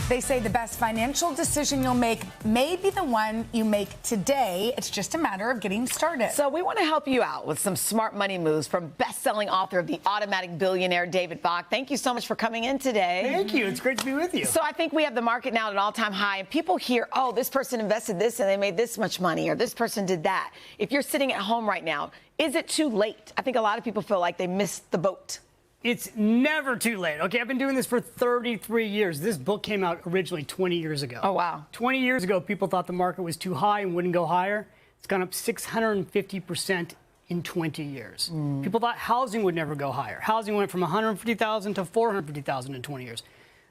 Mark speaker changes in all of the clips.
Speaker 1: They say the best financial decision you'll make may be the one you make today. It's just a matter of getting started.
Speaker 2: So we want to help you out with some smart money moves from best-selling author of The Automatic Billionaire, David Bach. Thank you so much for coming in today.
Speaker 3: Thank you. It's great to be with you.
Speaker 2: So I think we have the market now at an all-time high, and people hear, oh, this person invested this and they made this much money, or this person did that. If you're sitting at home right now, is it too late? I think a lot of people feel like they missed the boat.
Speaker 3: It's never too late. Okay, I've been doing this for 33 years. This book came out originally 20 years ago.
Speaker 2: Oh, wow.
Speaker 3: 20 years ago, people thought the market was too high and wouldn't go higher. It's gone up 650% in 20 years. People thought housing would never go higher. Housing went from 150,000 to 450,000 in 20 years.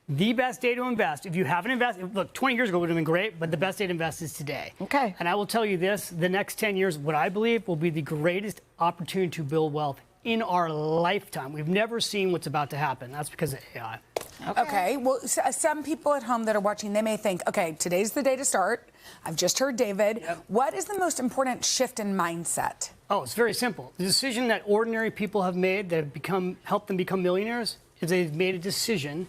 Speaker 3: The best day to invest, if you haven't invested, look, 20 years ago would have been great, but the best day to invest is today.
Speaker 2: Okay.
Speaker 3: And I will tell you this, the next 10 years, what I believe will be the greatest opportunity to build wealth in our lifetime. We've never seen what's about to happen. That's because of AI.
Speaker 1: Okay. Well, some people at home that are watching, they may think, okay, today's the day to start. I've just heard David.
Speaker 3: Yep.
Speaker 1: What is the most important shift in mindset?
Speaker 3: Oh, it's very simple. The decision that ordinary people have made that have helped them become millionaires is they've made a decision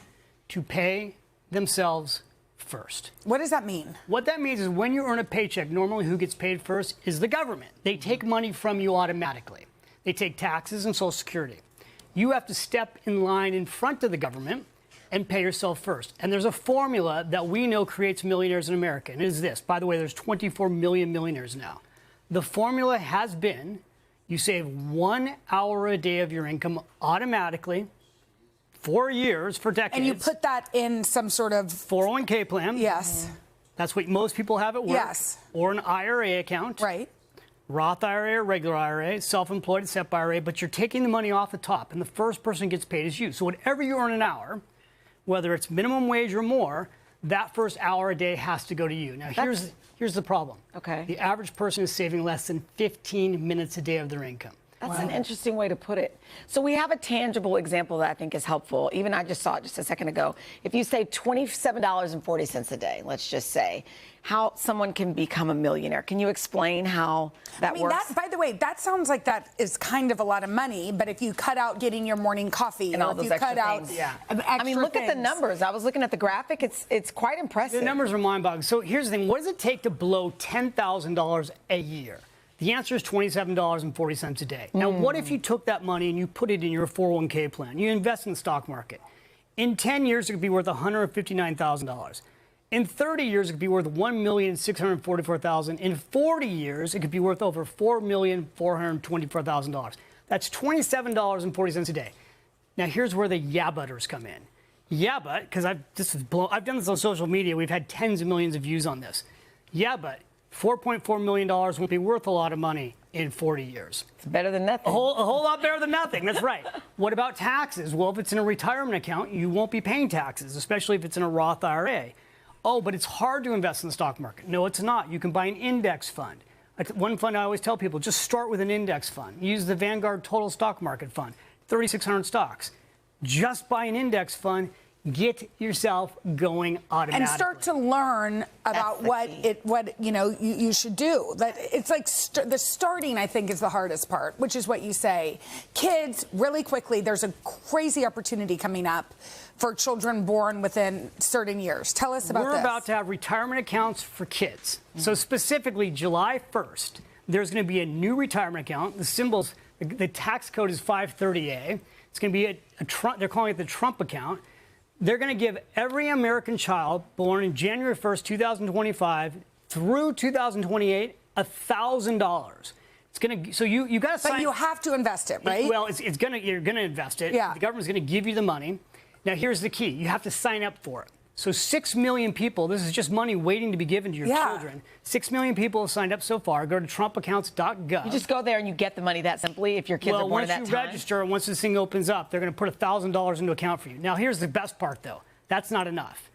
Speaker 3: to pay themselves first.
Speaker 1: What does that mean?
Speaker 3: What that means is when you earn a paycheck, normally who gets paid first is the government. They take money from you automatically. They take taxes and Social Security. You have to step in line in front of the government and pay yourself first. And there's a formula that we know creates millionaires in America, and it is this. By the way, there's 24 million millionaires now. The formula has been you save 1 hour a day of your income automatically, 4 years, for decades.
Speaker 1: And you put that in some sort of
Speaker 3: 401k plan.
Speaker 1: Yes.
Speaker 3: That's what most people have at work.
Speaker 1: Yes.
Speaker 3: Or an IRA account.
Speaker 1: Right.
Speaker 3: Roth IRA or regular IRA, self-employed, SEP IRA, but you're taking the money off the top, and the first person who gets paid is you. So whatever you earn an hour, whether it's minimum wage or more, that first hour a day has to go to you. Now, here's the problem.
Speaker 2: Okay.
Speaker 3: The average person is saving less than 15 minutes a day of their income.
Speaker 2: That's an interesting way to put it. So we have a tangible example that I think is helpful. Even I just saw it just a second ago. If you save $27.40 a day, let's just say, how someone can become a millionaire. Can you explain how that works?
Speaker 1: By the way, that sounds like that is kind of a lot of money, but if you cut out getting your morning coffee
Speaker 2: and all those extra things. I mean, look at the numbers. I was looking at the graphic. It's quite impressive.
Speaker 3: The numbers are mind-boggling. So here's the thing. What does it take to blow $10,000 a year? The answer is $27.40 a day. Now, what if you took that money and you put it in your 401k plan? You invest in the stock market. In 10 years, it could be worth $159,000. In 30 years, it could be worth $1,644,000. In 40 years, it could be worth over $4,424,000. That's $27.40 a day. Now, here's where the yeah butters come in. Yeah, but, because I've done this on social media. We've had tens of millions of views on this. Yeah, but $4.4 million won't be worth a lot of money in 40 years.
Speaker 2: It's better than nothing.
Speaker 3: A whole lot better than nothing. That's right. What about taxes? Well, if it's in a retirement account, you won't be paying taxes, especially if it's in a Roth IRA. Oh, but it's hard to invest in the stock market. No, it's not. You can buy an index fund. One fund I always tell people, just start with an index fund. Use the Vanguard Total Stock Market Fund, 3,600 stocks. Just buy an index fund. Get yourself going automatically.
Speaker 1: And start to learn about what you should do. That it's like the starting, I think, is the hardest part, which is what you say. Kids, really quickly, there's a crazy opportunity coming up for children born within certain years. Tell us about this.
Speaker 3: We're about to have retirement accounts for kids. So specifically, July 1st, there's going to be a new retirement account. The symbols, the tax code is 530A. It's going to be a Trump, they're calling it the Trump account. They're going to give every American child born in January 1st, 2025 through 2028 $1,000. It's going to, so you got to sign.
Speaker 1: But you have to invest it, right?
Speaker 3: Well, you're going to invest it.
Speaker 1: Yeah.
Speaker 3: The government's going to give you the money. Now, here's the key. You have to sign up for it. So 6 million people, this is just money waiting to be given to your children. 6 million people have signed up so far. Go to trumpaccounts.gov.
Speaker 2: You just go there and you get the money that simply if your kids are born at that time?
Speaker 3: Well, once you register, once this thing opens up, they're going to put $1,000 into account for you. Now, here's the best part, though. That's not enough.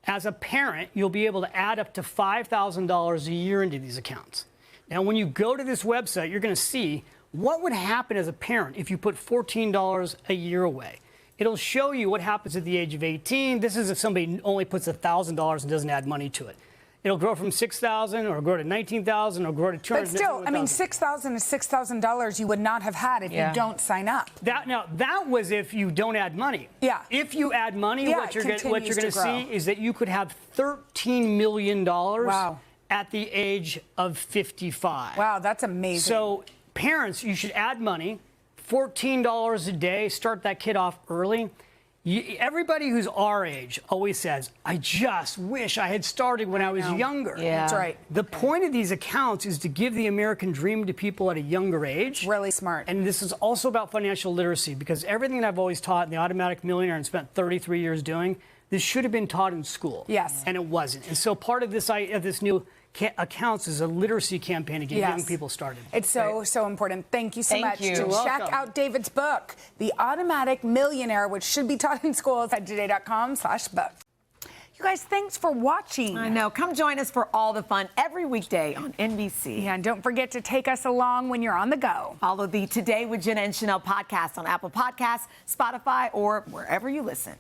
Speaker 3: As a parent, you'll be able to add up to $5,000 a year into these accounts. Now, when you go to this website, you're going to see what would happen as a parent if you put $14 a year away. It'll show you what happens at the age of 18. This is if somebody only puts $1,000 and doesn't add money to it. It'll grow from 6,000 or grow to 19,000 or grow to 200.
Speaker 1: But still, I mean, $6,000 is $6,000 you would not have had if you don't sign up.
Speaker 3: That was if you don't add money.
Speaker 1: Yeah.
Speaker 3: If you add money, what you're going to see is that you could have $13 million at the age of 55.
Speaker 1: Wow, that's amazing.
Speaker 3: So parents, you should add money, $14 a day, start that kid off early. Everybody who's our age always says, I just wish I had started when I was younger.
Speaker 2: Yeah.
Speaker 1: That's right.
Speaker 3: The point of these accounts is to give the American dream to people at a younger age.
Speaker 1: Really smart.
Speaker 3: And this is also about financial literacy, because everything that I've always taught in the Automatic Millionaire and spent 33 years doing, this should have been taught in school.
Speaker 1: Yes.
Speaker 3: And it wasn't. And so part of this new accounts is a literacy campaign to get young people started.
Speaker 1: It's so important. Thank you so much.
Speaker 2: You.
Speaker 1: To check out David's book, The Automatic Millionaire, which should be taught in schools at today.com/book. You guys, thanks for watching.
Speaker 2: I know. Come join us for all the fun every weekday on NBC.
Speaker 1: Yeah, and don't forget to take us along when you're on the go.
Speaker 2: Follow the Today with Jenna and Sheinelle podcast on Apple Podcasts, Spotify, or wherever you listen.